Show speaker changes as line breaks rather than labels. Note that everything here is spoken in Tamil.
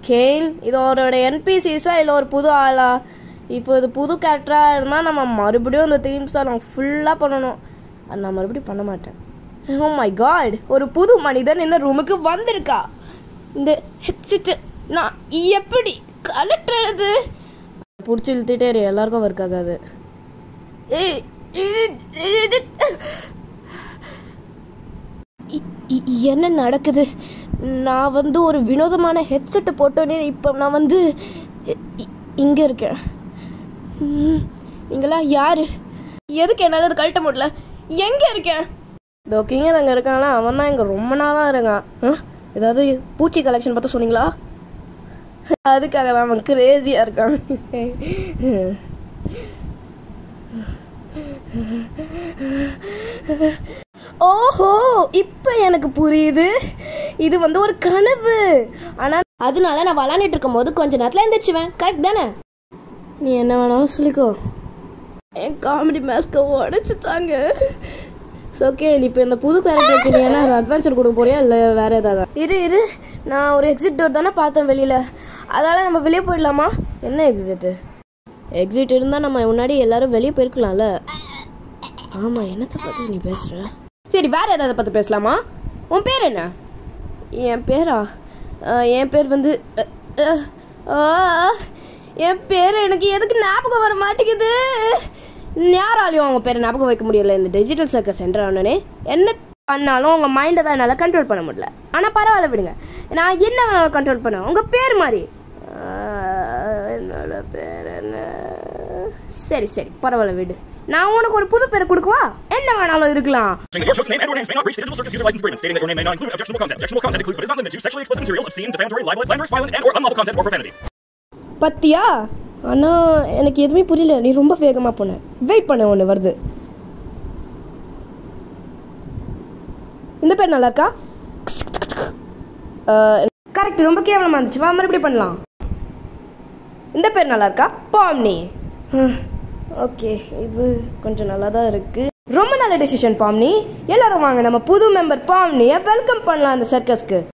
கேன் இதோட என்பிசிஸா இல்லை ஒரு புது ஆளா? இப்போ இது புது கேரக்டராக இருந்தால் நம்ம மறுபடியும் அந்த தீம்ஸை நம்ம ஃபுல்லாக பண்ணணும். அது நான் மறுபடியும் பண்ண மாட்டேன். ஓ மை காட், ஒரு புது மனிதன் இந்த ரூமுக்கு வந்திருக்கா. இந்த ஹெட்செட்டு நான் எப்படி கலட்டுறது? பிடிச்சி இழுத்துட்டே எல்லாருக்கும் ஒர்க் ஆகாது. என்ன நடக்குது? நான் ஒரு வினோதமான ஹெட்செட்டு போட்டோன்னே இப்போ நான் இங்கே இருக்கேன். இங்கெல்லாம் யாரு? எதுக்கு என்னால் அது கழட்ட முடியல? எங்கே இருக்கேன்? இதோ கிங்கர் அங்கே இருக்காங்களா, அவன் தான் இங்கே ரொம்ப நாளாக இருக்கான். ஏதாவது பூச்சி கலெக்ஷன் பார்த்து சொன்னீங்களா? அதுக்காக தான் அவன் கிரேசியாக இருக்கான். ஓஹோ, இப்போ எனக்கு புரியுது. இது ஒரு கனவு. ஆனால் அதனால நான் விளாண்டுட்டு இருக்கும் போது கொஞ்ச நேரத்தில் எழுந்திரிச்சுவேன். கரெக்ட் தானே? நீ என்ன வேணாலும் சொல்லிக்கோ. என் காமெடி மாஸ்கை உடைச்சிட்டாங்க. ஓகே, நீ இப்போ இந்த புது கேரக்டருக்கு நீ என்ன அட்வென்ச்சர் கொடுக்க போறியா இல்லை வேற ஏதாவது? இரு, நான் ஒரு எக்ஸிட் டோர் தானே பார்த்தேன் வெளியில். அதனால் நம்ம வெளியே போயிடலாமா? என்ன எக்ஸிட்டு? எக்ஸிட் இருந்தால் நம்ம முன்னாடி எல்லாரும் வெளியே போயிருக்கலாம்ல. ஆமாம், என்னத்தை பார்த்து நீ பேசுகிற? சரி, வேற ஏதாவது பார்த்து பேசலாமா? உன் பேர் என்ன? என் பேரா? என் பேர் என் பேர் எனக்கு எதுக்கு ஞாபகம் வர மாட்டேங்குது. யாராலையும் அவங்க பேரை ஞாபகம் வைக்க முடியல. இந்த டிஜிட்டல் சர்க்கஸ் சென்டர் ஆனோடனே என்ன பண்ணாலும் உங்கள் மைண்டை தான் என்னால் கண்ட்ரோல் பண்ண முடியல. ஆனால் பரவாயில்ல, விடுங்க. நான் என்ன வேணாலும் கண்ட்ரோல் பண்ணேன். உங்கள் பேர் மாதிரி. என்னோட பேர் என்ன? சரி பரவாயில்ல, விடு. நான் உனக்கு ஒரு புது பேரை கொடுக்கவா? என்ன வேணாலும் இருக்கலாம். பத்தியா? ஆனால் எனக்கு எதுவுமே புரியல. நீ ரொம்ப வேகமாக போன. வெயிட் பண்ண, ஒன்று வருது. இந்த பேர் நல்லா இருக்கா? கரெக்ட், ரொம்ப கேவலமாக இருந்துச்சு. வா, மறுபடியும் பண்ணலாம். இந்த பேர் நல்லா இருக்கா? பாம்னி. ஓகே, இது கொஞ்சம் நல்லா தான் இருக்கு. ரொம்ப நல்ல டெசிஷன் பாம்னி. எல்லாரும் வாங்க, நம்ம புது மெம்பர் பாம்னியை வெல்கம் பண்ணலாம் இந்த சர்க்கஸ்க்கு.